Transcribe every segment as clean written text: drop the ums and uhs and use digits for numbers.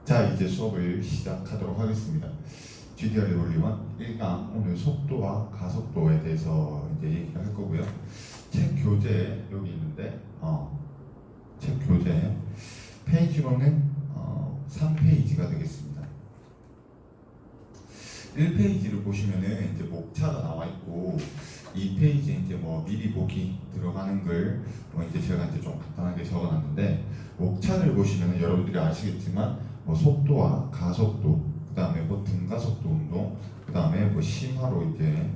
자, 이제 수업을 시작하도록 하겠습니다. GDR의 원리원 1강 오늘 속도와 가속도에 대해서 이제 얘기를 할 거고요. 책 교재 여기 있는데 책 교재 페이지로는 3페이지가 되겠습니다. 1페이지를 보시면은 이제 목차가 나와 있고 2페이지에 이제 뭐 미리 보기 들어가는 걸 이제 제가 이제 좀 간단하게 적어놨는데, 목차를 보시면은 여러분들이 아시겠지만 뭐 속도와 가속도, 그 다음에 뭐 등가속도 운동, 그 다음에 뭐 심화로 이제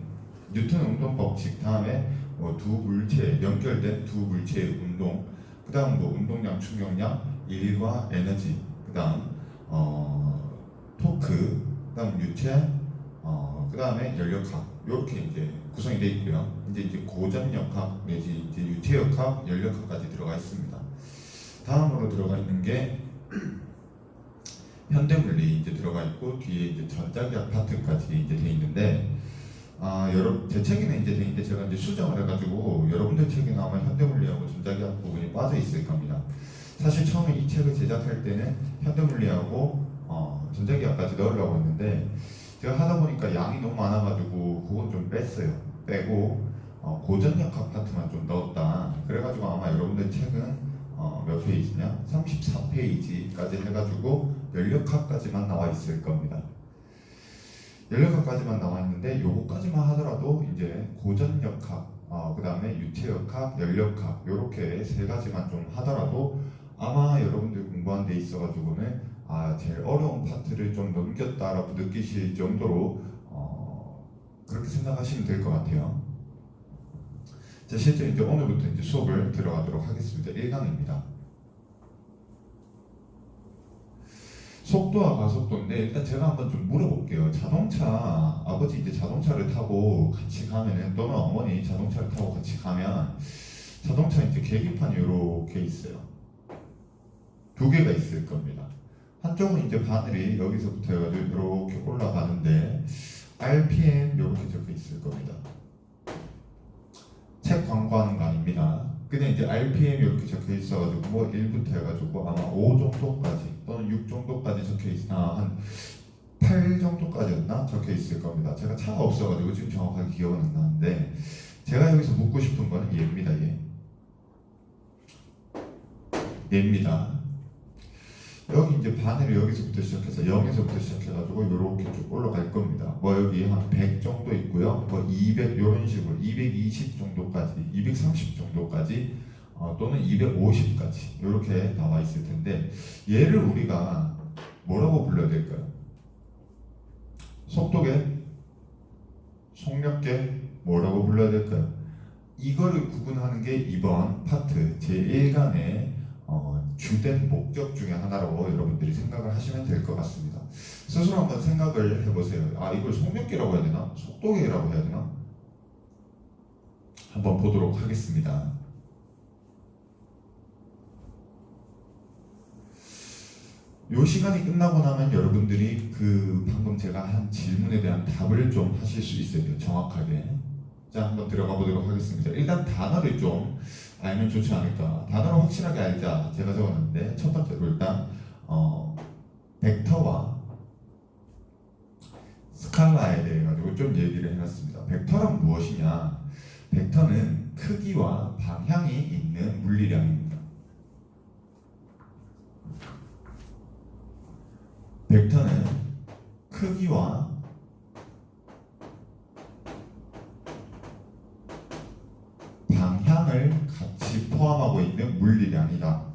뉴턴 운동 법칙, 다음에 뭐 두 물체 연결된 두 물체의 운동, 그 다음 뭐 운동량, 충격량, 일과 에너지, 그 다음 토크, 그 다음 유체, 그 다음에 연력학, 이렇게 이제 구성이 되어 있고요. 이제 고전역학 내지 이제 유체역학, 연력학까지 들어가 있습니다. 다음으로 들어가 있는 게 현대물리 이제 들어가 있고, 뒤에 이제 전자기학 파트까지 이제 돼 있는데, 여러분 제 책에는 이제 돼 있는데 제가 이제 수정을 해가지고 여러분들 책에는 아마 현대물리하고 전자기학 부분이 빠져 있을 겁니다. 사실 처음에 이 책을 제작할 때는 현대물리하고 전자기학까지 넣으려고 했는데, 제가 하다 보니까 양이 너무 많아가지고 그건 좀 뺐어요. 빼고 고전역학 파트만 좀 넣었다. 그래가지고 아마 여러분들 책은 몇 페이지냐? 34페이지까지 해가지고 연력학까지만 나와 있을 겁니다. 연력학까지만 나와 있는데 요거까지만 하더라도 이제 고전역학, 그 다음에 유체역학, 연력학 요렇게 세 가지만 좀 하더라도 아마 여러분들 공부한 데 있어가지고는 제일 어려운 파트를 좀 넘겼다라고 느끼실 정도로 그렇게 생각하시면 될 것 같아요. 자, 실제 이제 오늘부터 이제 수업을 들어가도록 하겠습니다. 1강입니다. 속도와 가속도인데, 일단 제가 한번 좀 물어볼게요. 자동차, 아버지 이제 자동차를 타고 같이 가면은, 또는 어머니 자동차를 타고 같이 가면 자동차 이제 계기판이 이렇게 있어요. 두 개가 있을 겁니다. 한쪽은 이제 바늘이 여기서부터 해가지고 이렇게 올라가는데 RPM 이렇게 적혀 있을 겁니다. 책 광고하는 거 아닙니다. 그냥 이제 RPM 이렇게 적혀 있어가지고 뭐 1부터 해가지고 아마 5 정도까지 또는 6 정도까지 적혀 한 8 정도까지였나 적혀 있을 겁니다. 제가 차가 없어가지고 지금 정확하게 기억은 안 나는데, 제가 여기서 묻고 싶은 거는 얘입니다. 얘입니다. 여기 이제 바늘이 여기서부터 시작해서 0에서부터 시작해가지고 이렇게 쭉 올라갈 겁니다. 뭐 여기 한 100 정도 있고요. 뭐 200 이런 식으로 220 정도까지, 230 정도까지, 또는 250까지 이렇게 나와 있을 텐데, 얘를 우리가 뭐라고 불러야 될까요? 속도계, 속력계, 뭐라고 불러야 될까요? 이거를 구분하는 게 이번 파트 제1강의 주된 목적 중에 하나라고 여러분들이 생각을 하시면 될 것 같습니다. 스스로 한번 생각을 해보세요. 이걸 속력계라고 해야 되나? 속도계라고 해야 되나? 한번 보도록 하겠습니다. 요 시간이 끝나고 나면 여러분들이 그 방금 제가 한 질문에 대한 답을 좀 하실 수 있어요. 정확하게. 자, 한번 들어가 보도록 하겠습니다. 일단 단어를 좀 알면 좋지 않을까. 단어를 확실하게 알자. 제가 적었는데, 첫 번째로 일단 벡터와 스칼라에 대해 가지고 좀 얘기를 해놨습니다. 벡터란 무엇이냐? 벡터는 크기와 방향이 있는 물리량입니다. 벡터는 크기와 방향을 같이 포함하고 있는 물리량이다.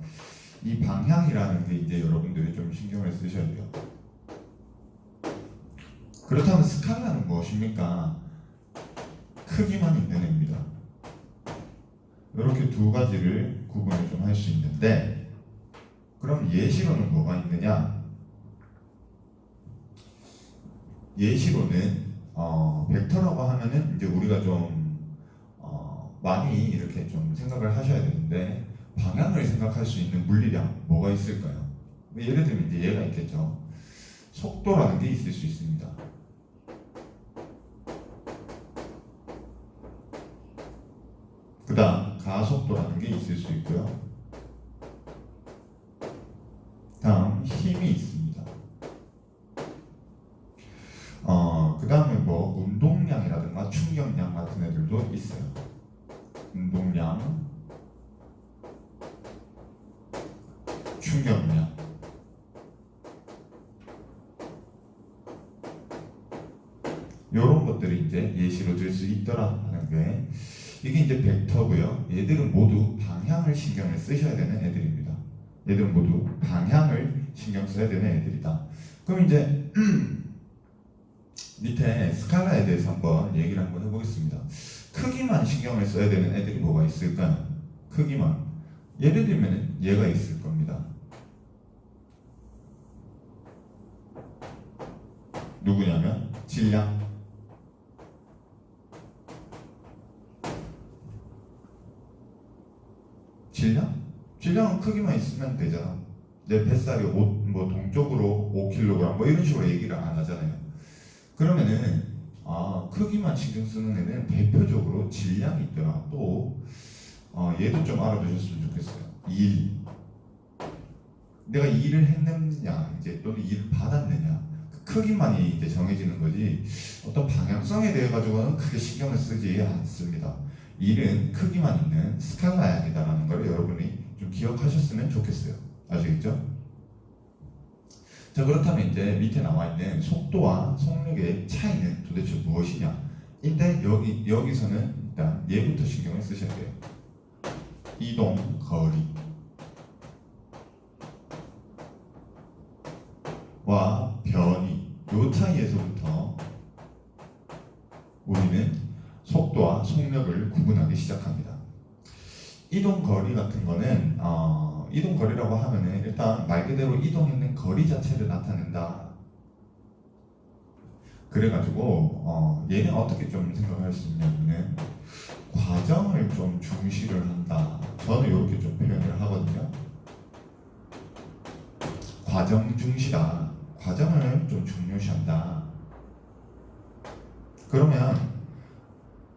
이 방향이라는 게 이제 여러분들이 좀 신경을 쓰셔야 돼요. 그렇다면 스칼라는 무엇입니까? 크기만 있는 애입니다. 이렇게 두 가지를 구분을 좀 할 수 있는데, 그럼 예시로는 뭐가 있느냐? 예시로는 벡터라고 하면은 이제 우리가 좀 많이 이렇게 좀 생각을 하셔야 되는데, 방향을 생각할 수 있는 물리량 뭐가 있을까요? 예를 들면 이제 얘가 있겠죠. 속도라는 게 있을 수 있습니다. 그 다음 가속도라는 게 있을 수 있고요. 다음 힘이 있습니다. 충격량 같은 애들도 있어요. 운동량, 충격량. 이런 것들이 이제 예시로 들 수 있더라 하는 게, 이게 이제 벡터고요. 얘들은 모두 방향을 신경을 쓰셔야 되는 애들입니다. 얘들은 모두 방향을 신경 써야 되는 애들이다. 그럼 이제 밑에 스칼라에 대해서 한번 얘기를 한번 해보겠습니다. 크기만 신경을 써야 되는 애들이 뭐가 있을까요? 크기만. 예를 들면 얘가 있을 겁니다. 누구냐면 질량. 질량? 질량은 크기만 있으면 되잖아. 내 뱃살이 뭐 동쪽으로 5kg 뭐 이런 식으로 얘기를 안 하잖아요. 그러면은 크기만 신경 쓰는 애는 대표적으로 질량이 있더라. 또 얘도 좀 알아두셨으면 좋겠어요. 일. 내가 일을 했느냐, 이제 또는 일을 받았느냐, 그 크기만이 이제 정해지는 거지. 어떤 방향성에 대해 가지고는 크게 신경을 쓰지 않습니다. 일은 크기만 있는 스칼라양이다라는 걸 여러분이 좀 기억하셨으면 좋겠어요. 아시겠죠? 자, 그렇다면 이제 밑에 나와 있는 속도와 속력의 차이는 도대체 무엇이냐? 인데 여기서는 일단 얘부터 신경을 쓰셔야 돼요. 이동 거리 와 변이, 요 차이에서부터 우리는 속도와 속력을 구분하기 시작합니다. 이동 거리 같은 거는 이동 거리라고 하면은 일단 말 그대로 이동했는 거리 자체를 나타낸다. 그래가지고 얘는 어떻게 좀 생각할 수 있냐면은 과정을 좀 중시를 한다. 저는 이렇게 좀 표현을 하거든요. 과정 중시다. 과정을 좀 중요시한다. 그러면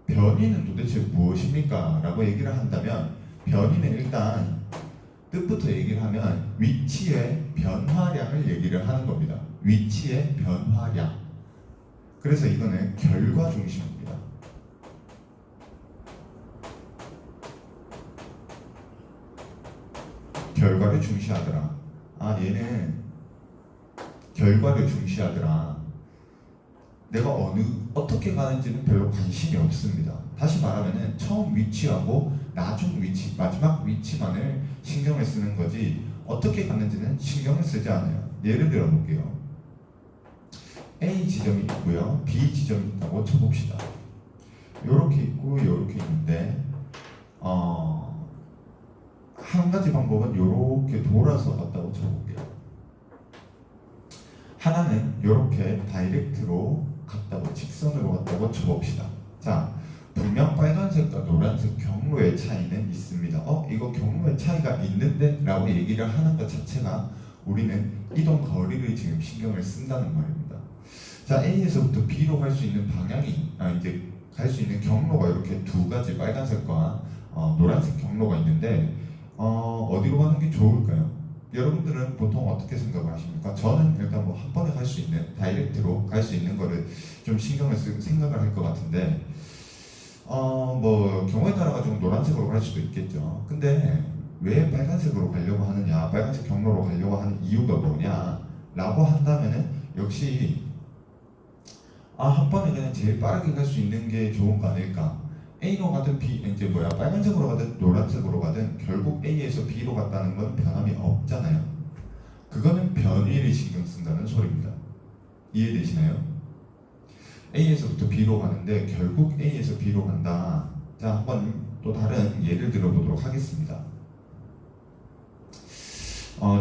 변이는 도대체 무엇입니까? 라고 얘기를 한다면, 변이는 일단 뜻부터 얘기를 하면 위치의 변화량을 얘기를 하는 겁니다. 위치의 변화량. 그래서 이거는 결과 중심입니다. 결과를 중시하더라. 얘는 결과를 중시하더라. 내가 어떻게 가는지는 별로 관심이 없습니다. 다시 말하면은 처음 위치하고 나중 위치, 마지막 위치만을 신경을 쓰는 거지 어떻게 갔는지는 신경을 쓰지 않아요. 예를 들어 볼게요. A 지점이 있고요, B 지점이 있다고 쳐봅시다. 요렇게 있고 요렇게 있는데 한 가지 방법은 요렇게 돌아서 갔다고 쳐볼게요. 하나는 요렇게 다이렉트로 갔다고, 직선으로 갔다고 쳐봅시다. 자, 분명 빨간색과 노란색 경로의 차이는 있습니다. 이거 경로의 차이가 있는데? 라고 얘기를 하는 것 자체가 우리는 이동 거리를 지금 신경을 쓴다는 말입니다. 자, A에서부터 B로 갈 수 있는 방향이, 이제 갈 수 있는 경로가 이렇게 두 가지, 빨간색과 노란색 경로가 있는데, 어디로 가는 게 좋을까요? 여러분들은 보통 어떻게 생각을 하십니까? 저는 일단 뭐 한 번에 갈 수 있는, 다이렉트로 갈 수 있는 거를 좀 신경을 쓰고 생각을 할 것 같은데, 뭐 경우에 따라 가지고 노란색으로 갈 수도 있겠죠. 근데 왜 빨간색으로 가려고 하느냐, 빨간색 경로로 가려고 하는 이유가 뭐냐 라고 한다면은 역시 한 번에 그냥 제일 빠르게 갈 수 있는 게 좋은 거 아닐까. A로 가든 빨간색으로 가든 노란색으로 가든 결국 A에서 B로 갔다는 건 변함이 없잖아요. 그거는 변이를 신경 쓴다는 소리입니다. 이해되시나요? A에서부터 B로 가는데 결국 A에서 B로 간다. 자, 한번 또 다른 예를 들어보도록 하겠습니다.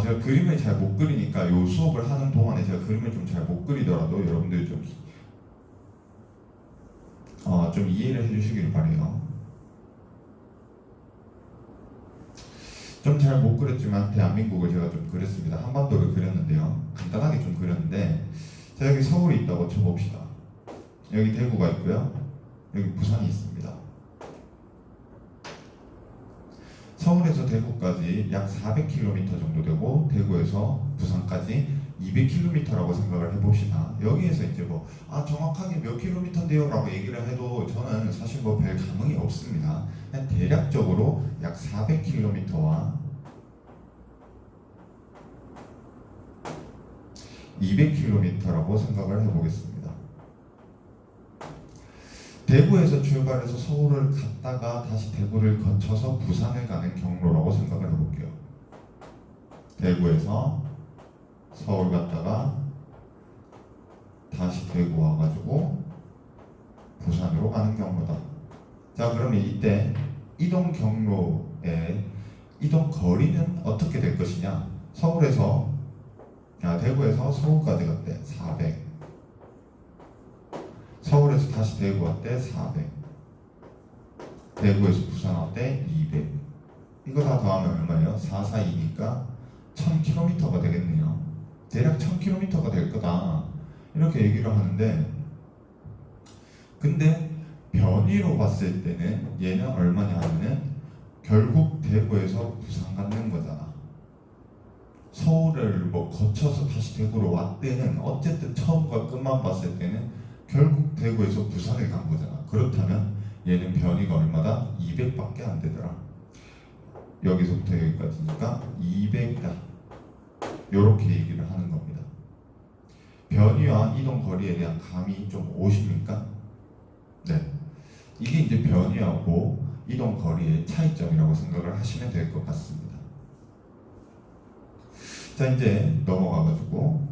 제가 그림을 잘 못 그리니까 이 수업을 하는 동안에 제가 그림을 좀 잘 못 그리더라도 여러분들이 좀 이해를 해주시길 바래요. 좀 잘 못 그렸지만 대한민국을 제가 좀 그렸습니다. 한반도를 그렸는데요. 간단하게 좀 그렸는데, 자, 여기 서울이 있다고 쳐봅시다. 여기 대구가 있고요. 여기 부산이 있습니다. 서울에서 대구까지 약 400km 정도 되고, 대구에서 부산까지 200km라고 생각을 해봅시다. 여기에서 이제 뭐 정확하게 몇 킬로미터인데요 라고 얘기를 해도 저는 사실 뭐 별 감흥이 없습니다. 그냥 대략적으로 약 400km와 200km라고 생각을 해보겠습니다. 대구에서 출발해서 서울을 갔다가 다시 대구를 거쳐서 부산을 가는 경로라고 생각을 해볼게요. 대구에서 서울 갔다가 다시 대구 와가지고 부산으로 가는 경로다. 자, 그러면 이때 이동 경로의 이동 거리는 어떻게 될 것이냐? 대구에서 서울까지 갔대 400. 서울에서 다시 대구 왔대 400. 대구에서 부산 왔대 200. 이거 다 더하면 얼마예요? 4, 4이니까 1000km가 되겠네요. 대략 1000km가 될 거다. 이렇게 얘기를 하는데, 근데 변위로 봤을 때는 얘는 얼마냐 하면은 결국 대구에서 부산 가는 거잖아. 서울을 뭐 거쳐서 다시 대구로 왔대는 어쨌든 처음과 끝만 봤을 때는 결국 대구에서 부산을 간 거잖아. 그렇다면 얘는 변위가 얼마다? 200밖에 안 되더라. 여기서부터 여기까지니까 200이다. 이렇게 얘기를 하는 겁니다. 변위와 이동 거리에 대한 감이 좀 오십니까? 네. 이게 이제 변위하고 이동 거리의 차이점이라고 생각을 하시면 될 것 같습니다. 자, 이제 넘어가가지고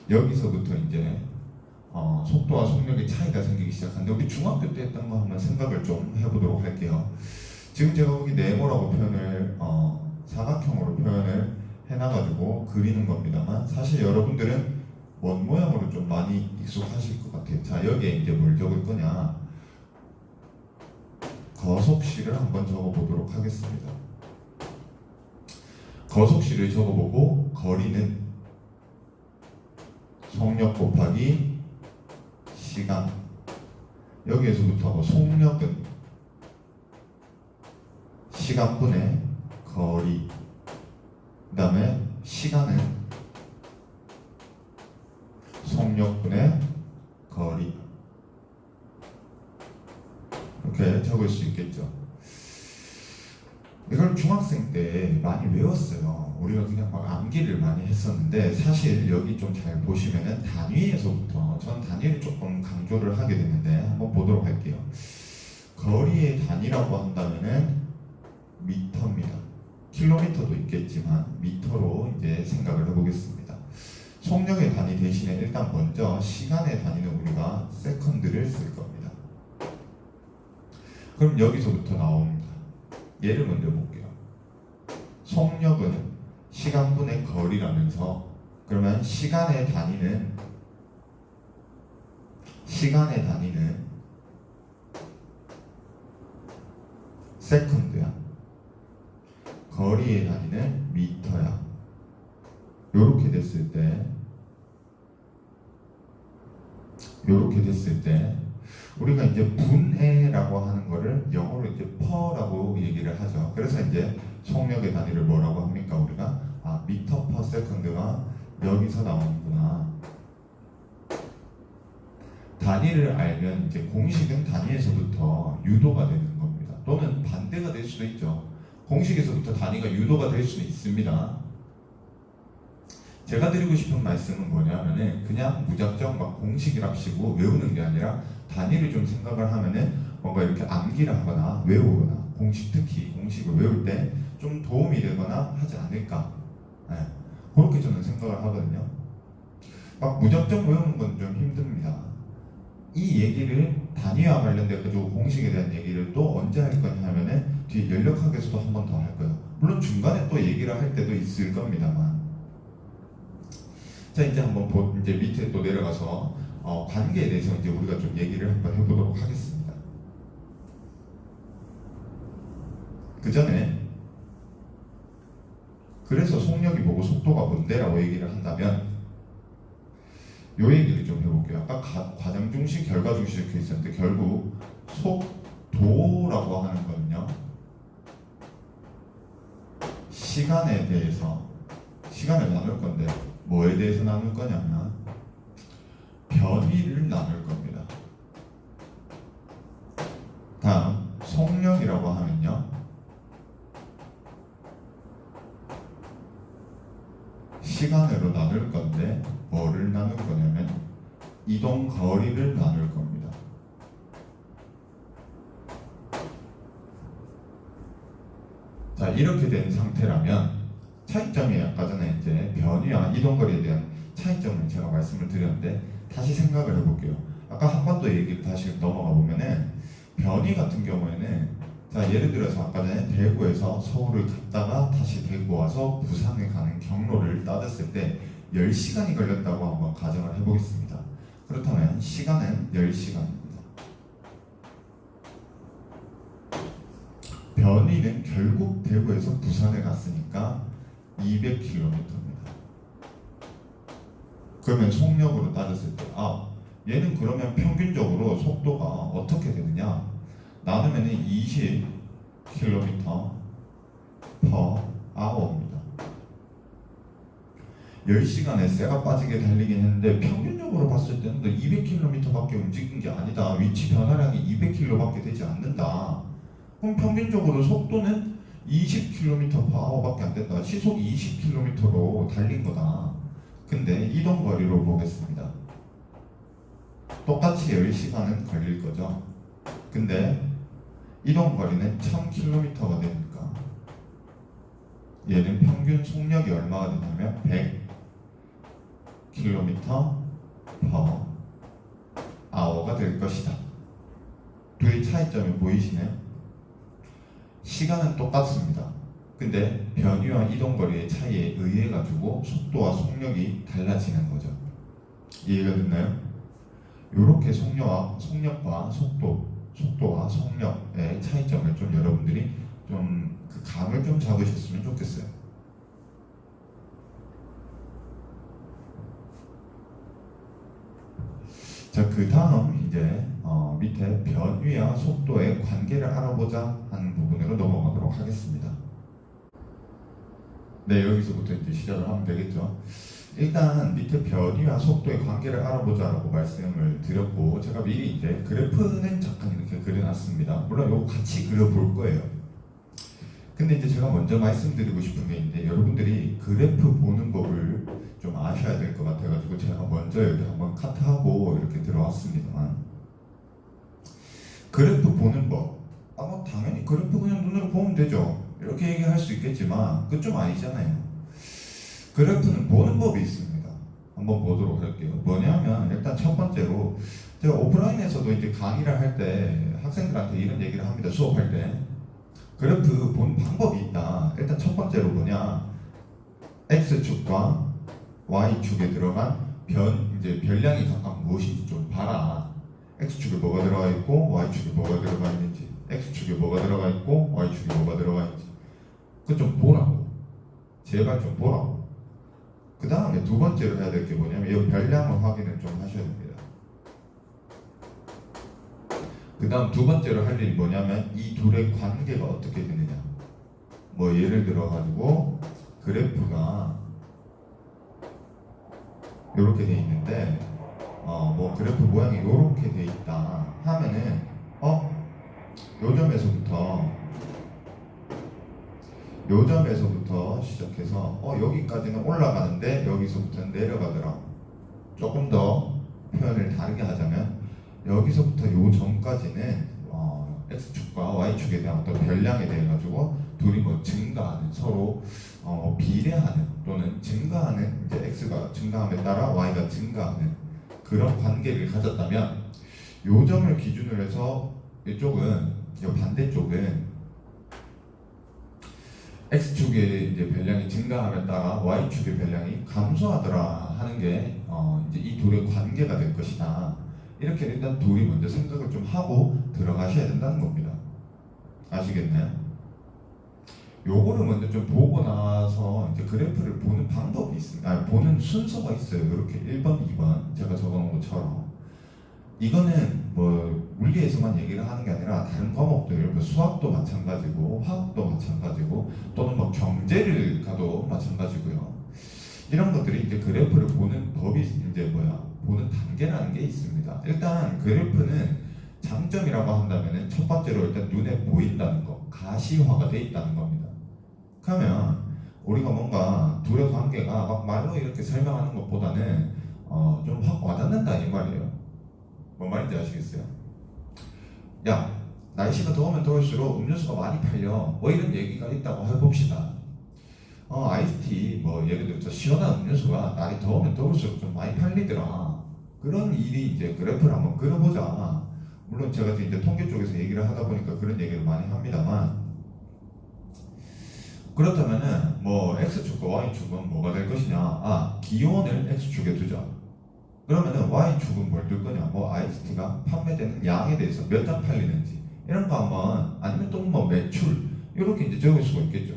여기서부터 이제 속도와 속력의 차이가 생기기 시작하는데, 우리 중학교 때 했던 거 한번 생각을 좀 해보도록 할게요. 지금 제가 여기 네모라고 표현을 사각형으로 표현을 해놔가지고 그리는 겁니다만, 사실 여러분들은 원 모양으로 좀 많이 익숙하실 것 같아요. 자, 여기에 이제 뭘 적을 거냐? 거속시를 한번 적어보도록 하겠습니다. 거속시를 적어보고 거리는 속력 곱하기 시간. 여기에서부터 속력은 시간분의 거리, 그 다음에 시간은 속력분의 거리, 이렇게 적을 수 있겠죠. 이걸 중학생 때 많이 외웠어요. 우리가 그냥 막 암기를 많이 했었는데, 사실 여기 좀 잘 보시면은 단위에서부터, 전 단위를 조금 강조를 하게 됐는데 한번 보도록 할게요. 거리의 단위라고 한다면은 미터입니다. 킬로미터도 있겠지만 미터로 이제 생각을 해보겠습니다. 속력의 단위 대신에 일단 먼저 시간의 단위는 우리가 세컨드를 쓸 겁니다. 그럼 여기서부터 나옵니다. 예를 먼저 볼게요. 속력은 시간분의 거리라면서, 그러면 시간의 단위는 세컨드야. 거리의 단위는 미터야. 요렇게 됐을 때 우리가 이제 분해라고 하는 거를 영어로 이제 퍼라고 얘기를 하죠. 그래서 이제 속력의 단위를 뭐라고 합니까? 우리가 미터 퍼 세컨드가 여기서 나오는구나. 단위를 알면 이제 공식은 단위에서부터 유도가 되는 겁니다. 또는 반대가 될 수도 있죠. 공식에서부터 단위가 유도가 될 수는 있습니다. 제가 드리고 싶은 말씀은 뭐냐면은, 그냥 무작정 막 공식이랍시고 외우는 게 아니라 단위를 좀 생각을 하면은 뭔가 이렇게 암기를 하거나 외우거나 특히 공식을 외울 때 좀 도움이 되거나 하지 않을까. 네. 그렇게 저는 생각을 하거든요. 막 무작정 외우는 건 좀 힘듭니다. 이 얘기를 단위와 관련돼 가지고 공식에 대한 얘기를 또 언제 할 거냐 하면은 뒤에 연력학에서도 한 번 더 할 거예요. 물론 중간에 또 얘기를 할 때도 있을 겁니다만. 자, 이제 한번 이제 밑에 또 내려가서 관계에 대해서 이제 우리가 좀 얘기를 한번 해보도록 하겠습니다. 그 전에, 그래서 속력이 뭐고 속도가 뭔데라고 얘기를 한다면 요 얘기를 좀 해볼게요. 아까 과정 중시, 결과 중시 이렇게 있었는데, 결국 속도 도라고 하는 거는요, 시간에 대해서 시간을 나눌 건데 뭐에 대해서 나눌 거냐면 변위를 나눌 겁니다. 다음 속력이라고 하면요, 시간으로 나눌 건데 뭐를 나눌 거냐면 이동 거리를 나눌 겁니다. 자, 이렇게 된 상태라면 차이점이 아까 전에 이제 변위와 이동 거리에 대한 차이점을 제가 말씀을 드렸는데 다시 생각을 해볼게요. 아까 한 번 더 얘기를 다시 넘어가 보면은 변위 같은 경우에는, 자, 예를 들어서 아까 전에 대구에서 서울을 갔다가 다시 대구 와서 부산에 가는 경로를 따졌을 때 10시간이 걸렸다고 한번 가정을 해보겠습니다. 그렇다면 시간은 10시간입니다. 변위는 결국 대구에서 부산에 갔으니까 200km입니다. 그러면 속력으로 따졌을 때, 얘는 그러면 평균적으로 속도가 어떻게 되느냐? 나누면 20km/h입니다. 10시간에 쇠가 빠지게 달리긴 했는데 평균적으로 봤을 때는 200km밖에 움직인 게 아니다. 위치 변화량이 200km밖에 되지 않는다. 그럼 평균적으로 속도는 20km/h밖에 안 된다. 시속 20km로 달린 거다. 근데 이동 거리로 보겠습니다. 똑같이 10시간은 걸릴 거죠. 근데 이동 거리는 1000km가 되니까 얘는 평균 속력이 얼마가 되냐면 100km/h가 될 것이다. 둘의 차이점이 보이시나요? 시간은 똑같습니다. 근데 변위와 이동 거리의 차이에 의해 가지고 속도와 속력이 달라지는 거죠. 이해가 됐나요? 이렇게 속력과 속도와 속력의 차이점을 좀 여러분들이 좀 그 감을 좀 잡으셨으면 좋겠어요. 자, 그 다음 이제 밑에 변위와 속도의 관계를 알아보자 하는 부분으로 넘어가도록 하겠습니다. 네, 여기서부터 이제 시작을 하면 되겠죠. 일단 밑에 변위와 속도의 관계를 알아보자라고 말씀을 드렸고, 제가 미리 이제 그래프는 잠깐 이렇게 그려놨습니다. 물론 이거 같이 그려볼 거예요. 근데 이제 제가 먼저 말씀드리고 싶은 게 있는데, 여러분들이 그래프 보는 법을 좀 아셔야 될 것 같아가지고 제가 먼저 여기 한번 카트하고 이렇게 들어왔습니다만, 그래프 보는 법, 뭐 당연히 그래프 그냥 눈으로 보면 되죠. 이렇게 얘기할 수 있겠지만 그건 좀 아니잖아요. 그래프는 보는 법이 있습니다. 한번 보도록 할게요. 뭐냐면 일단 첫 번째로, 제가 오프라인에서도 이제 강의를 할 때 학생들한테 이런 얘기를 합니다. 수업할 때 그래프 보는 방법이 있다. 일단 첫 번째로 뭐냐, X축과 Y축에 들어간 이제 별량이 각각 무엇인지 좀 봐라. X축에 뭐가 들어가 있고 Y축에 뭐가 들어가 있는지, X축에 뭐가 들어가 있고 Y축에 뭐가 들어가 있는지, 그거 좀 보라고. 제발 좀 보라고. 그 다음에 두 번째로 해야 될 게 뭐냐면 이 별량을 확인을 좀 하셔야 됩니다. 그 다음 두 번째로 할 일이 뭐냐면 이 둘의 관계가 어떻게 되느냐. 뭐 예를 들어 가지고 그래프가 이렇게 돼 있는데 뭐 그래프 모양이 이렇게 돼 있다 하면은 요 점에서부터 시작해서 여기까지는 올라가는데 여기서부터는 내려가더라. 조금 더 표현을 다르게 하자면 여기서부터 요 점까지는 X축과 Y축에 대한 어떤 별량에 대해 가지고 둘이 뭐 증가하는, 서로 비례하는 또는 증가하는, 이제 X가 증가함에 따라 Y가 증가하는 그런 관계를 가졌다면, 요 점을 기준으로 해서 이쪽은, 이 반대쪽은 X축의 이제 별량이 증가함에 따라 Y축의 별량이 감소하더라 하는 게 이제 이 둘의 관계가 될 것이다. 이렇게 일단 둘이 먼저 생각을 좀 하고 들어가셔야 된다는 겁니다. 아시겠나요? 요거를 먼저 좀 보고 나서 이제 그래프를 보는 방법이 있습니다. 보는 순서가 있어요. 이렇게 1번, 2번 제가 적어놓은 것처럼. 이거는 뭐 물리에서만 얘기를 하는 게 아니라 다른 과목도 이렇게 수학도 마찬가지고 화학도 마찬가지고 또는 뭐 경제를 가도 마찬가지고요. 이런 것들이 이제 그래프를 보는 법이 이제 보는 단계라는 게 있습니다. 일단 그래프는 장점이라고 한다면은 첫 번째로 일단 눈에 보인다는 거, 가시화가 돼 있다는 겁니다. 그러면 우리가 뭔가 둘의 관계가 막 말로 이렇게 설명하는 것보다는 좀 확 와닿는다 이 말이에요. 뭔 말인지 아시겠어요? 야, 날씨가 더우면 더울수록 음료수가 많이 팔려. 뭐 이런 얘기가 있다고 해봅시다. 아이스티 뭐 예를 들어서 시원한 음료수가 날이 더우면 더울수록 좀 많이 팔리더라. 그런 일이 이제 그래프를 한번 그려보자. 물론 제가 이제 통계 쪽에서 얘기를 하다 보니까 그런 얘기를 많이 합니다만, 그렇다면은 뭐 X축과 Y축은 뭐가 될 것이냐? 기온을 X축에 두자. 그러면은 Y축은 뭘 둘 거냐? 뭐 아이스티가 판매되는 양에 대해서 몇 잔 팔리는지 이런 거 한번, 아니면 또 뭐 매출 이렇게 이제 적을 수가 있겠죠.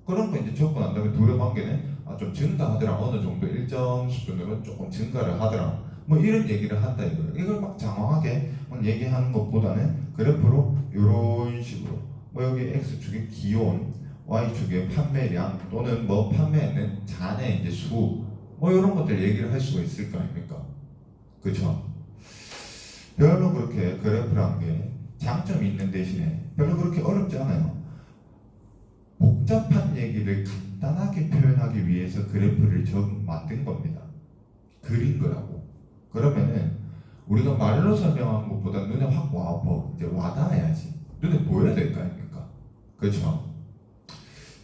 그런 거 이제 적고 난 다음에 둘의 관계는 좀 증가하더라, 어느 정도 일정 수준으로 조금 증가를 하더라, 뭐 이런 얘기를 한다 이거예요. 이걸 막 장황하게 얘기하는 것보다는 그래프로 이런 식으로 뭐 여기 X축의 기온, Y축의 판매량 또는 뭐 판매하는 잔의 이제 수, 뭐 이런 것들 얘기를 할 수가 있을 거 아닙니까? 그렇죠? 별로 그렇게 그래프라는 게 장점이 있는 대신에 별로 그렇게 어렵지 않아요. 복잡한 얘기를 간단하게 표현하기 위해서 그래프를 만든 겁니다. 그린 거라고. 그러면은 우리가 말로 설명하는 것보다 눈에 확 이제 와닿아야지. 눈에 보여야 될 거 아닙니까? 그렇죠?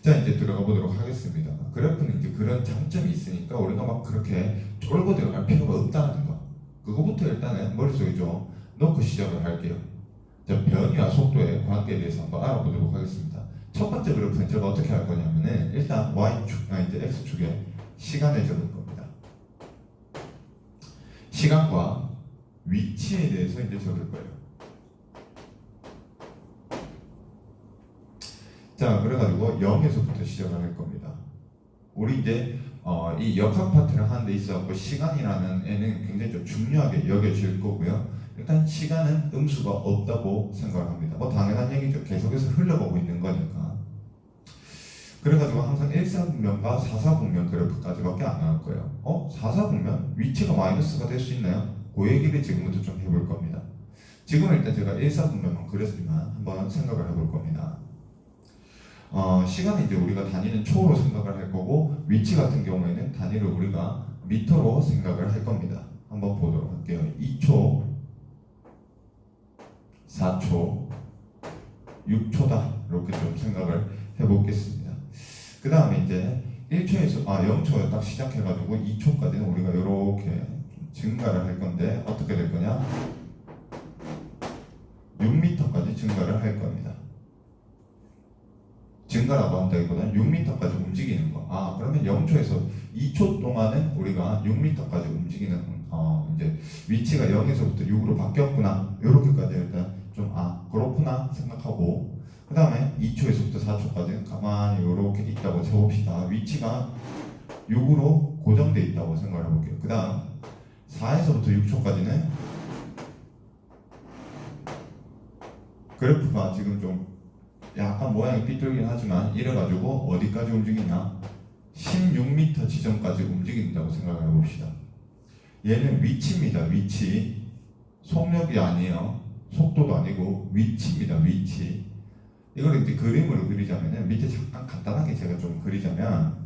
자, 이제 들어가 보도록 하겠습니다. 그래프는 이제 그런 장점이 있으니까 우리가 막 그렇게 쫄고 들어갈 필요가 없다는 거. 그거부터 일단은 머릿속에 좀 넣고 시작을 할게요. 자, 변이와 속도의 관계에 대해서 한번 알아보도록 하겠습니다. 첫 번째 그래프는 제가 어떻게 할 거냐면은 일단 Y축, 이제 X축에 시간을 적을 겁니다. 시간과 위치에 대해서 이제 적을 거예요. 자, 그래가지고 0에서부터 시작을 할 겁니다. 우리 이제 이 역학 파트를 하는 데 있어서 시간이라는 애는 굉장히 좀 중요하게 여겨질 거고요. 일단 시간은 음수가 없다고 생각을 합니다. 뭐 당연한 얘기죠. 계속해서 흘러가고 있는 거니까. 그래가지고 항상 1사분면과 4사분면 그래프까지밖에 안 나올 거예요. 4사분면? 위치가 마이너스가 될 수 있나요? 그 얘기를 지금부터 좀 해볼 겁니다. 지금은 일단 제가 1사분면만 그렸지만 한번 생각을 해볼 겁니다. 시간은 이제 우리가 단위는 초로 생각을 할 거고, 위치 같은 경우에는 단위를 우리가 미터로 생각을 할 겁니다. 한번 보도록 할게요. 2초, 4초, 6초다. 이렇게 좀 생각을 해보겠습니다. 그 다음에 이제 1초에서 0초 딱 시작해가지고 2초까지는 우리가 이렇게 증가를 할 건데 어떻게 될 거냐? 6m까지 증가를 할 겁니다. 증가라고 한다기보다는 6m까지 움직이는 거. 그러면 0초에서 2초 동안은 우리가 6m까지 움직이는 이제 위치가 0에서부터 6으로 바뀌었구나. 이렇게까지 일단 좀 그렇구나 생각하고, 그 다음에 2초에서부터 4초까지는 가만히 이렇게 있다고 쳐봅시다. 위치가 6으로 고정되어 있다고 생각을 해볼게요. 그 다음 4에서부터 6초까지는 그래프가 지금 좀 약간 모양이 삐뚤긴 하지만 이래가지고 어디까지 움직이냐? 16m 지점까지 움직인다고 생각을 해봅시다. 얘는 위치입니다. 위치. 속력이 아니에요. 속도도 아니고 위치입니다. 위치. 이걸 이제 그림으로 그리자면은, 밑에 잠깐 간단하게 제가 좀 그리자면,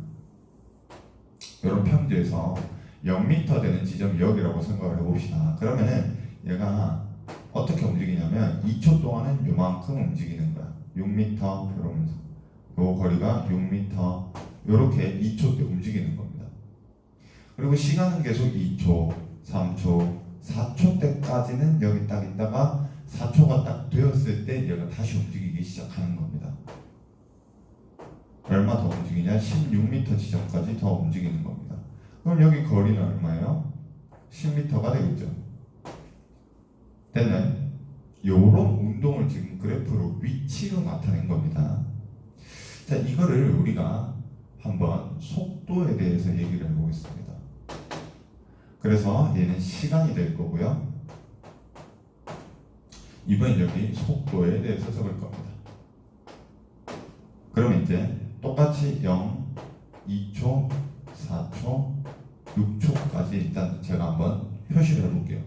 이런 평지에서 0m 되는 지점이 여기라고 생각을 해봅시다. 그러면은 얘가 어떻게 움직이냐면 2초 동안은 요만큼 움직이는 거야. 6m 이러면서 요 거리가 6m 이렇게 2초 때 움직이는 겁니다. 그리고 시간은 계속 2초, 3초, 4초 때까지는 여기 딱 있다가 4초가 딱 되었을 때 얘가 다시 움직이기 시작하는 겁니다. 얼마 더 움직이냐? 16m 지점까지 더 움직이는 겁니다. 그럼 여기 거리는 얼마예요? 10m가 되겠죠. 됐나요? 요런 운동을 지금 그래프로 위치로 나타낸 겁니다. 자, 이거를 우리가 한번 속도에 대해서 얘기를 해보겠습니다. 그래서 얘는 시간이 될 거고요. 이번 여기 속도에 대해서 적을 겁니다. 그러면 이제 똑같이 0, 2초, 4초, 6초까지 일단 제가 한번 표시를 해볼게요.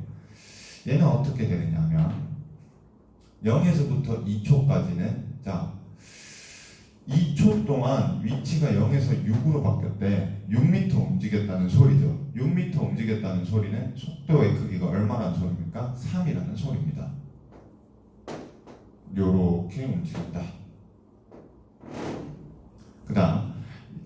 얘는 어떻게 되느냐 하면 0에서부터 2초까지는 자 2초 동안 위치가 0에서 6으로 바뀌었대. 6m 움직였다는 소리죠. 6m 움직였다는 소리는 속도의 크기가 얼마라는 소리입니까? 3이라는 소리입니다. 요렇게 움직였다. 그 다음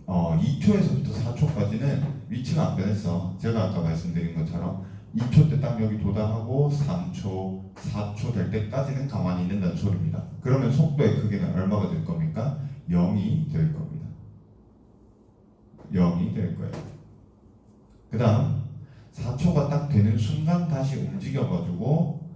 2초에서부터 4초까지는 위치가 안 변했어. 제가 아까 말씀드린 것처럼 2초 때 딱 여기 도달하고 3초, 4초 될 때까지는 가만히 있는다는 소리입니다. 그러면 속도의 크기는 얼마가 될 겁니까? 0이 될 겁니다. 0이 될 거예요. 그 다음 4초가 딱 되는 순간 다시 움직여가지고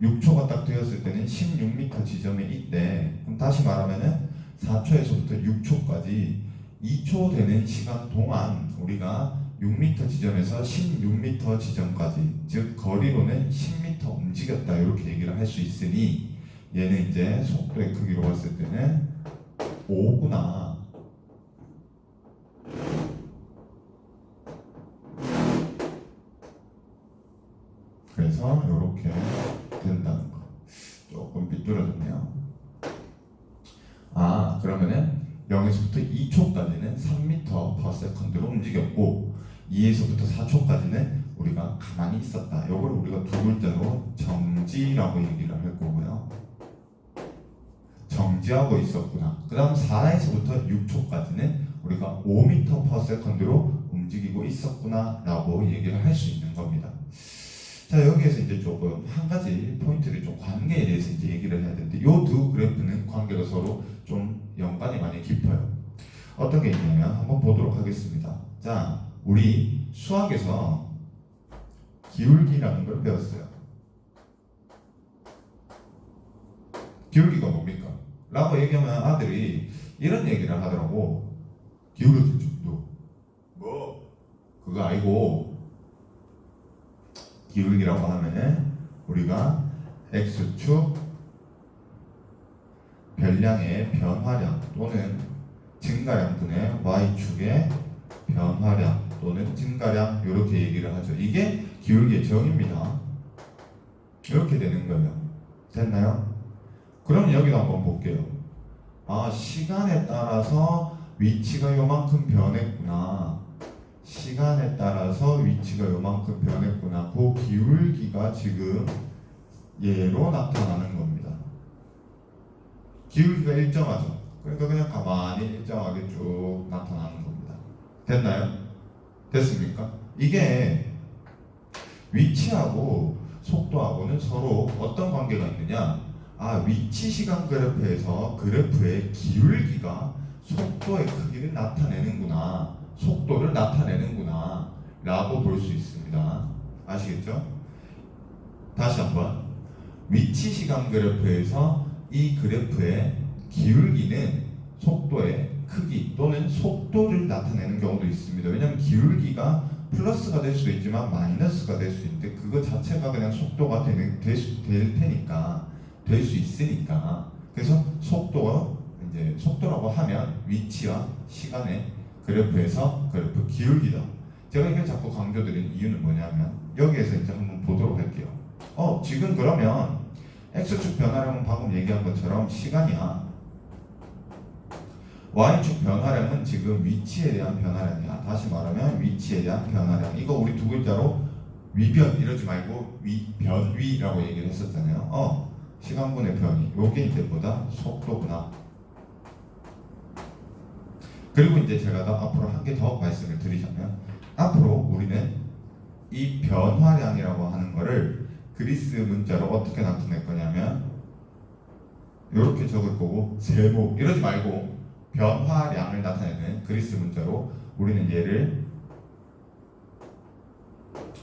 6초가 딱 되었을 때는 16m 지점에 있대. 그럼 다시 말하면은 4초에서부터 6초까지 2초 되는 시간 동안 우리가 6m 지점에서 16m 지점까지, 즉 거리로는 10m 움직였다 이렇게 얘기를 할 수 있으니 얘는 이제 속도의 크기로 봤을 때는 5구나. 그래서 이렇게 된다는 거. 조금 삐뚤어졌네요. 그러면은 0에서부터 2초까지는 3m/s로 움직였고 2에서부터 4초까지는 우리가 가만히 있었다. 이걸 우리가 두 글자로 정지라고 얘기를 할 거고요. 정지하고 있었구나. 그 다음 4에서부터 6초까지는 우리가 5m/s로 움직이고 있었구나 라고 얘기를 할 수 있는 겁니다. 자, 여기에서 이제 조금 한 가지 포인트를 좀 관계에 대해서 이제 얘기를 해야 되는데 이 두 그래프는 관계가 서로 좀 연관이 많이 깊어요. 어떤 게 있냐면 한번 보도록 하겠습니다. 자, 우리 수학에서 기울기라는 걸 배웠어요. 기울기가 뭡니까? 라고 얘기하면 아들이 이런 얘기를 하더라고. 기울어질 정도. 뭐? 그거 아니고 기울기라고 하면은 우리가 x축 별량의 변화량 또는 증가량 분의 y축의 변화량 또는 증가량 이렇게 얘기를 하죠. 이게 기울기의 정의입니다. 이렇게 되는 거예요. 됐나요? 그럼 여기도 한번 볼게요. 시간에 따라서 위치가 요만큼 변했구나. 시간에 따라서 위치가 요만큼 변했구나. 그 기울기가 지금 얘로 나타나는 겁니다. 기울기가 일정하죠. 그러니까 그냥 가만히 일정하게 쭉 나타나는 겁니다. 됐나요? 됐습니까? 이게 위치하고 속도하고는 서로 어떤 관계가 있느냐? 위치 시간 그래프에서 그래프의 기울기가 속도의 크기를 나타내는구나. 속도를 나타내는구나 라고 볼 수 있습니다. 아시겠죠? 다시 한번 위치 시간 그래프에서 이 그래프의 기울기는 속도의 크기 또는 속도를 나타내는 경우도 있습니다. 왜냐하면 기울기가 플러스가 될 수도 있지만 마이너스가 될 수 있는데 그거 자체가 그냥 속도가 될 테니까 될 수 있으니까 그래서 속도라고 하면 위치와 시간의 그래프에서 그래프 기울기다. 제가 이걸 자꾸 강조드린 이유는 뭐냐면 여기에서 이제 한번 보도록 할게요. 지금 그러면 x축 변화량은 방금 얘기한 것처럼 시간이야. y축 변화량은 지금 위치에 대한 변화량이야. 다시 말하면 위치에 대한 변화량. 이거 우리 두 글자로 위변 이러지 말고 변위라고 얘기를 했었잖아요. 시간분의 변위. 요게 이제 뭐다? 속도구나. 그리고 이제 제가 더 앞으로 한 개 더 말씀을 드리자면 앞으로 우리는 이 변화량이라고 하는 거를 그리스 문자로 어떻게 나타낼 거냐면 이렇게 적을 거고 세모 이러지 말고 변화량을 나타내는 그리스 문자로 우리는 얘를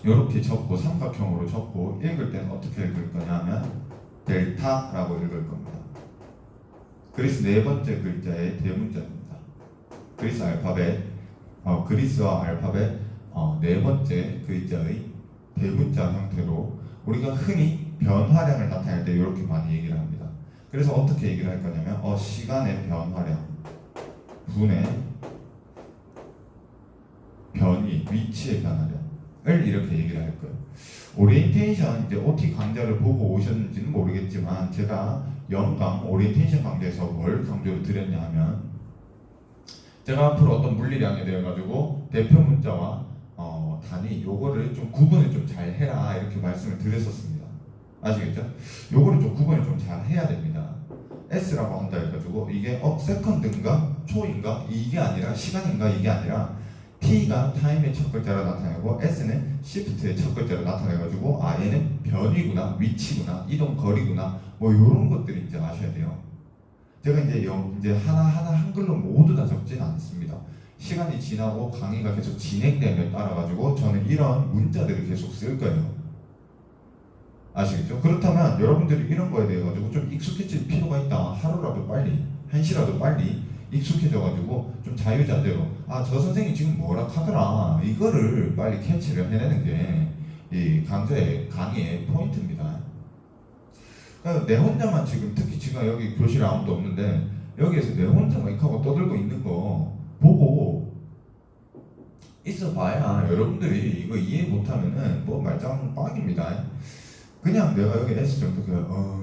이렇게 적고 삼각형으로 적고 읽을 때는 어떻게 읽을 거냐면 델타라고 읽을 겁니다. 그리스 네 번째 글자의 대문자입니다. 그리스와 알파벳 네 번째 글자의 대문자 형태로 우리가 흔히 변화량을 나타낼 때 이렇게 많이 얘기를 합니다. 그래서 어떻게 얘기를 할 거냐면 시간의 변화량 분의 변이 위치의 변화량을 이렇게 얘기를 할 거예요. 오리엔테이션 이제 OT 강좌를 보고 오셨는지는 모르겠지만 제가 영강 오리엔테이션 강좌에서 뭘 강조를 드렸냐 하면 제가 앞으로 어떤 물리량에 대해 가지고 대표 문자와 단위 요거를 좀 구분을 좀 잘 해라 이렇게 말씀을 드렸었습니다. 아시겠죠? 요거를 좀 구분을 좀 잘 해야 됩니다. S라고 한다 해가지고 이게 세컨드인가 초인가 이게 아니라 시간인가 이게 아니라 T가 타임의 첫 글자로 나타내고 S는 시프트의 첫 글자로 나타내가지고 얘는 변이구나 위치구나 이동 거리구나 뭐 이런 것들이 이제 아셔야 돼요. 제가 이제 하나하나 한글로 모두 다 적진 않습니다. 시간이 지나고 강의가 계속 진행됨에 따라 가지고 저는 이런 문자들을 계속 쓸 거예요. 아시겠죠? 그렇다면 여러분들이 이런 거에 대해 가지고 좀 익숙해질 필요가 있다. 하루라도 빨리, 한시라도 빨리 익숙해져 가지고 좀 자유자재로 저 선생님 지금 뭐라 하더라 이거를 빨리 캐치를 해내는 게 이 강의의 포인트입니다. 그러니까 내 혼자만 특히 지금 여기 교실에 아무도 없는데 여기에서 내 혼자만 이하고 떠들고 있는 거 보고 있어봐야 여러분들이 이거 이해 못하면은 뭐 말짱 빡입니다. 그냥 내가 여기 S 정도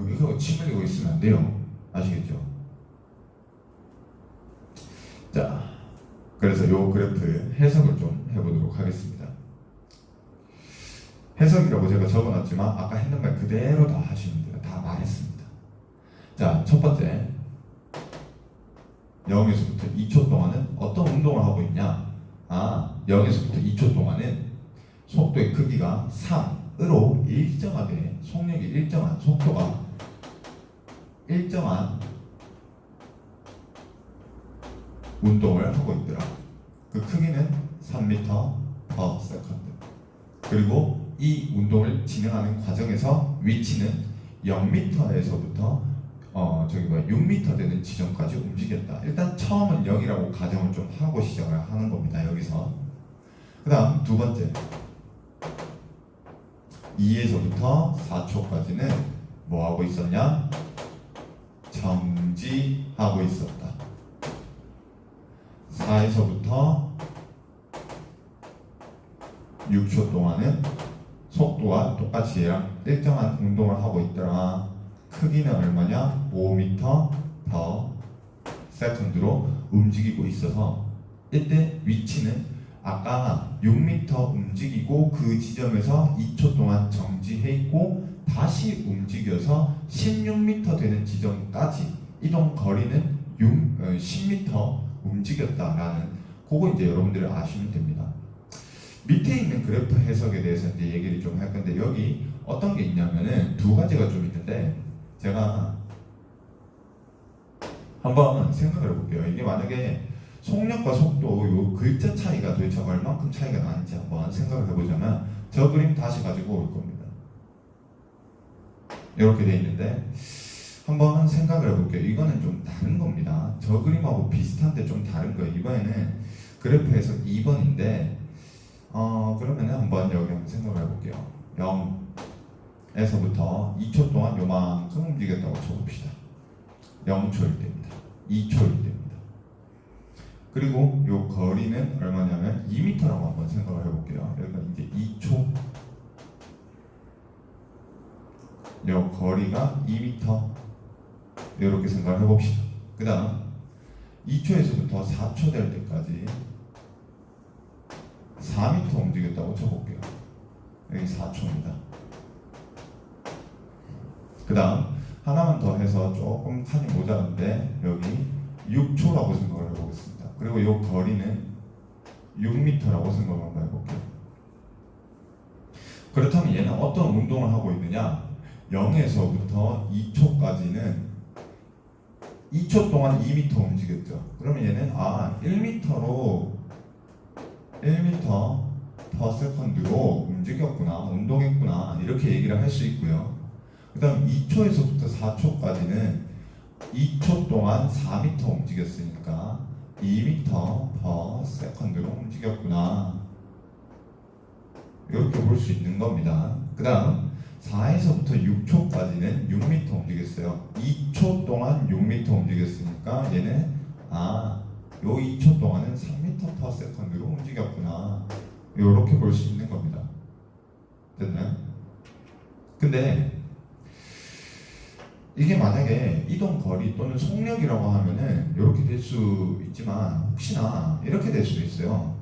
이거 침 흘리고 있으면 안 돼요. 아시겠죠? 자, 그래서 요 그래프 해석을 좀 해보도록 하겠습니다. 해석이라고 제가 적어놨지만 아까 했는 말 그대로 다 하시면 돼요. 다 말했습니다. 자, 첫 번째 0에서부터 2초 동안은 어떤 운동을 하고 있냐? 0에서부터 2초 동안은 속도의 크기가 3으로 일정하게 속력이 일정한 속도가 일정한 운동을 하고 있더라. 그 크기는 3m/s. 그리고 이 운동을 진행하는 과정에서 위치는 0m에서부터 6m 되는 지점까지 움직였다. 일단 처음은 0이라고 가정을 좀 하고 시작을 하는 겁니다. 여기서. 그 다음 두 번째 2에서부터 4초까지는 뭐 하고 있었냐? 정지하고 있었다. 4에서부터 6초 동안은 속도가 똑같이 얘랑 일정한 운동을 하고 있더라. 크기는 얼마냐? 5m/s로 움직이고 있어서 이때 위치는 아까 6m 움직이고 그 지점에서 2초 동안 정지해 있고 다시 움직여서 16m 되는 지점까지 이동 거리는 10m 움직였다라는 그거 이제 여러분들이 아시면 됩니다. 밑에 있는 그래프 해석에 대해서 이제 얘기를 좀 할 건데 여기 어떤 게 있냐면은 두 가지가 좀 있는데 제가 한번 생각을 해볼게요. 이게 만약에 속력과 속도 요 글자 차이가 도대체 얼만큼 차이가 나는지 한번 생각을 해보자면 저 그림 다시 가지고 올 겁니다. 이렇게 돼 있는데 한번 생각을 해볼게요. 이거는 좀 다른 겁니다. 저 그림하고 비슷한데 좀 다른 거예요. 이번에는 그래프에서 2번인데 그러면 한번 여기 한번 생각을 해볼게요. 0에서부터 2초 동안 요만큼 움직였다고 쳐봅시다. 0초일 때입니다. 2초일 때입니다. 그리고 요 거리는 얼마냐면 2m라고 한번 생각을 해볼게요. 여기가 이제 2초. 요 거리가 2m. 이렇게 생각을 해봅시다. 그 다음 2초에서부터 4초 될 때까지 4m 움직였다고 쳐볼게요. 여기 4초입니다. 그 다음 하나만 더 해서 조금 칸이 모자란데 여기 6초라고 생각을 해보겠습니다. 그리고 이 거리는 6m라고 생각을 한번 해볼게요. 그렇다면 얘는 어떤 운동을 하고 있느냐? 0에서부터 2초까지는 2초 동안 2m 움직였죠. 그러면 얘는 1m로 1m/s로 움직였구나, 운동했구나 이렇게 얘기를 할 수 있고요. 그 다음 2초에서부터 4초까지는 2초 동안 4m 움직였으니까 2m/s로 움직였구나 이렇게 볼 수 있는 겁니다. 그 다음 4에서부터 6초까지는 6m 움직였어요. 2초 동안 6m 움직였으니까 얘는 요 2초 동안은 3m/s로 움직였구나. 이렇게 볼 수 있는 겁니다. 됐나요? 근데 이게 만약에 이동 거리 또는 속력이라고 하면은 이렇게 될 수 있지만 혹시나 이렇게 될 수도 있어요.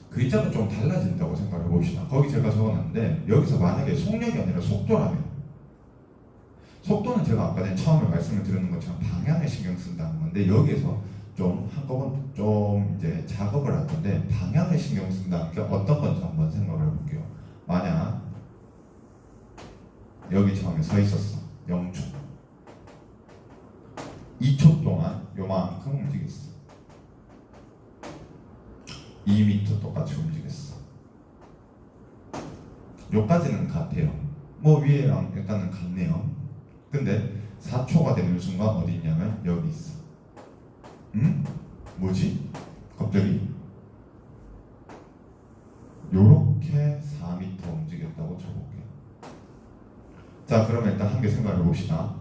글자가 좀 달라진다고 생각해 봅시다. 거기 제가 적어놨는데 여기서 만약에 속력이 아니라 속도라면, 속도는 제가 아까 전에 처음에 말씀을 드리는 것처럼 방향에 신경 쓴다는 건데 여기에서 좀 한꺼번에 좀 이제 작업을 할 건데 방향에 신경 쓴다는 게 어떤 건지 한번 생각을 해볼게요. 만약 여기 처음에 서 있었어. 0초 2초 동안 요만큼 움직였어. 2m 똑같이 움직였어. 요까지는 같아요. 뭐 위에랑 일단은 같네요. 근데 4초가 되는 순간 어디 있냐면 여기 있어. 뭐지? 갑자기 요렇게 4m 움직였다고 쳐볼게요. 자, 그러면 일단 한 개 생각해 봅시다.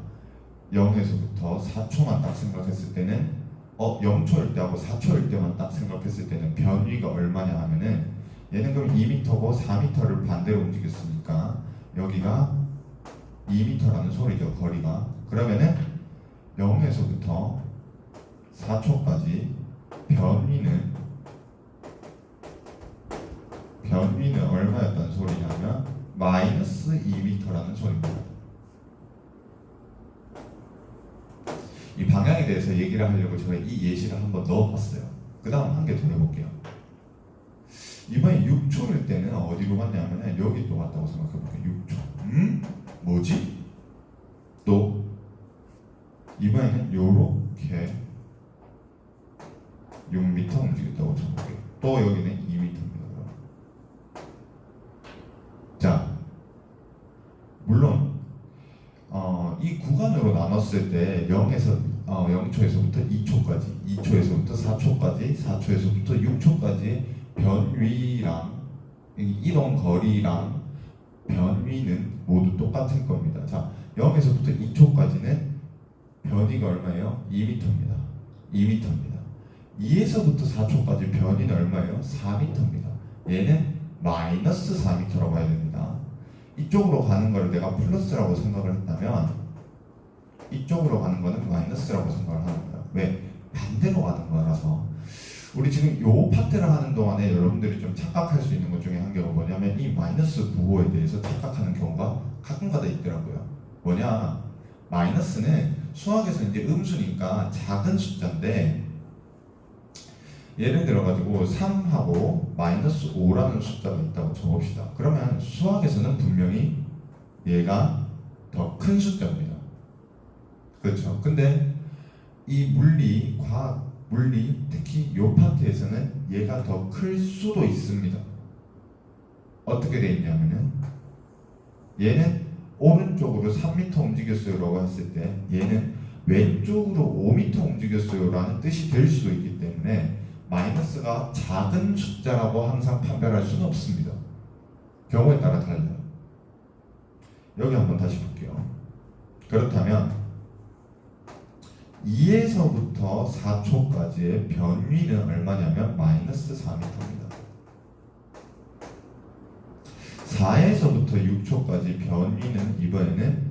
0에서부터 4초만 딱 생각했을 때는 0초일 때하고 4초일 때만 딱 생각했을 때는 변위가 얼마냐 하면은 얘는 그럼 2m고 4m를 반대로 움직였으니까 여기가 2m라는 소리죠, 거리가. 그러면은 0에서부터 4초까지 변위는 얼마였다는 소리냐면 마이너스 2m라는 소리입니다. 이 방향에 대해서 얘기를 하려고 제가 이 예시를 한번 넣어봤어요. 그 다음 한 개 더 해볼게요. 이번에 6초일 때는 어디로 갔냐면 여기 또 왔다고 생각해볼게요. 6초. 뭐지? 또 이번에는 요렇게 6m 움직였다고 쳐볼게요. 또 여기는 2m입니다. 자, 물론 이 구간으로 나눴을 때 0초에서부터 2초까지, 2초에서부터 4초까지, 4초에서부터 6초까지 변위랑 이동 거리랑 변위는 모두 똑같을 겁니다. 자, 0에서부터 2초까지는 변위가 얼마예요? 2m입니다. 2m입니다. 2에서부터 4초까지 변위는 얼마예요? 4m입니다. 얘는 마이너스 4m라고 해야 됩니다. 이쪽으로 가는 걸 내가 플러스라고 생각을 했다면 이쪽으로 가는 거는 마이너스라고 생각을 하는 거야. 왜? 반대로 가는 거라서. 우리 지금 요 파트를 하는 동안에 여러분들이 좀 착각할 수 있는 것 중에 한 개가 뭐냐면 이 마이너스 9호에 대해서 착각하는 경우가 가끔가다 있더라고요. 뭐냐? 마이너스는 수학에서 이제 음수니까 작은 숫자인데 예를 들어가지고 3하고 마이너스 5라는 숫자가 있다고 쳐봅시다. 그러면 수학에서는 분명히 얘가 더 큰 숫자입니다. 그렇죠? 근데 이 물리, 과학, 물리, 특히 이 파트에서는 얘가 더 클 수도 있습니다. 어떻게 돼 있냐면은 얘는 오른쪽으로 3m 움직였어요 라고 했을 때 얘는 왼쪽으로 5m 움직였어요 라는 뜻이 될 수도 있기 때문에 마이너스가 작은 숫자라고 항상 판별할 수는 없습니다. 경우에 따라 달라요. 여기 한번 다시 볼게요. 그렇다면 2에서부터 4초까지의 변위는 얼마냐면 마이너스 4m입니다. 4에서부터 6초까지 변위는 이번에는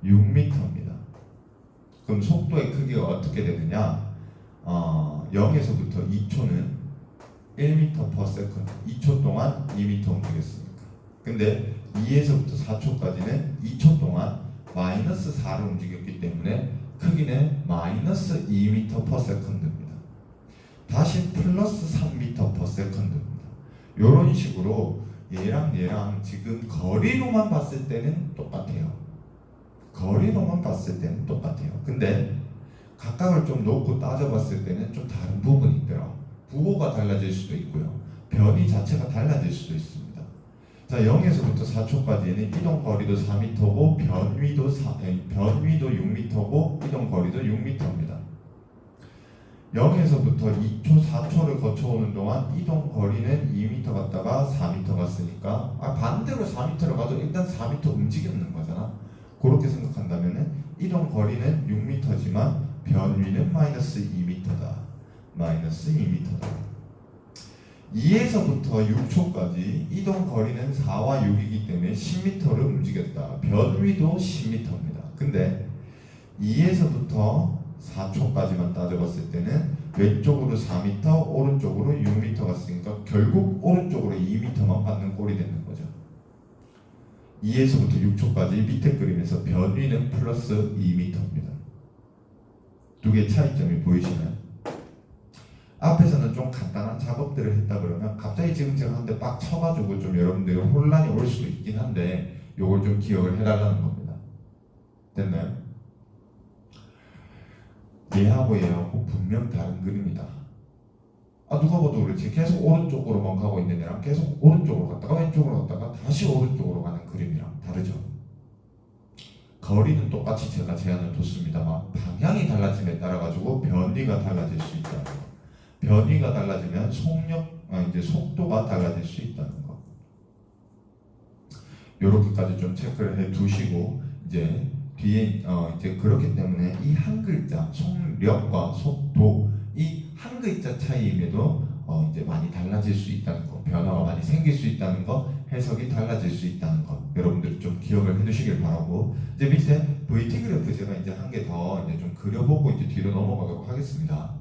6m입니다. 그럼 속도의 크기가 어떻게 되느냐? 0에서부터 2초는 1m/s 2초 동안 2m 움직였으니까. 근데 2에서부터 4초까지는 2초 동안 마이너스 4를 움직였기 때문에 크기는 마이너스 2m/s입니다. 다시 플러스 3m/s입니다. 이런 식으로 얘랑 지금 거리로만 봤을 때는 똑같아요. 거리로만 봤을 때는 똑같아요. 근데 각각을 좀 놓고 따져봤을 때는 좀 다른 부분이 있더라. 부호가 달라질 수도 있고요. 변이 자체가 달라질 수도 있습니다. 자, 0에서부터 4초까지는 이동 거리도 4m고 변위도 6m고 이동 거리도 6m입니다. 0에서부터 2초, 4초를 거쳐오는 동안 이동 거리는 2m 갔다가 4m 갔으니까 반대로 4m를 가도 일단 4m 움직였는 거잖아. 그렇게 생각한다면은 이동 거리는 6m지만 변위는 마이너스 2m다. 마이너스 2m다. 2에서부터 6초까지 이동 거리는 4와 6이기 때문에 10m를 움직였다. 변위도 10m입니다. 근데 2에서부터 4초까지만 따져봤을 때는 왼쪽으로 4m, 오른쪽으로 6m 갔으니까 결국 오른쪽으로 2m만 받는 꼴이 되는 거죠. 2에서부터 6초까지 밑에 그림에서 변위는 플러스 2m입니다. 두 개의 차이점이 보이시나요? 앞에서는 좀 간단한 작업들을 했다 그러면 갑자기 지금 제가 한 대 빡 쳐가지고 좀 여러분들이 혼란이 올 수도 있긴 한데 요걸 좀 기억을 해달라는 겁니다. 됐나요? 얘하고 얘하고 분명 다른 그림이다. 누가 봐도 그렇지. 계속 오른쪽으로만 가고 있는 애랑 계속 오른쪽으로 갔다가 왼쪽으로 갔다가 다시 오른쪽으로 가는 그림이랑 다르죠. 거리는 똑같이 제가 제한을 뒀습니다만 방향이 달라짐에 따라 가지고 변위가 달라질 수 있다는 거. 변위가 달라지면 이제 속도가 달라질 수 있다는 거. 요렇게까지 좀 체크를 해 두시고 이제 뒤에 이제 그렇기 때문에 이 한 글자 속력과 속도 이 한 글자 차이임에도 이제 많이 달라질 수 있다는 거, 변화가 많이 생길 수 있다는 거, 해석이 달라질 수 있다는 거, 여러분들 좀 기억을 해두시길 바라고 이제 밑에 VT 그래프 제가 이제 한 개 더 이제 좀 그려보고 이제 뒤로 넘어가도록 하겠습니다.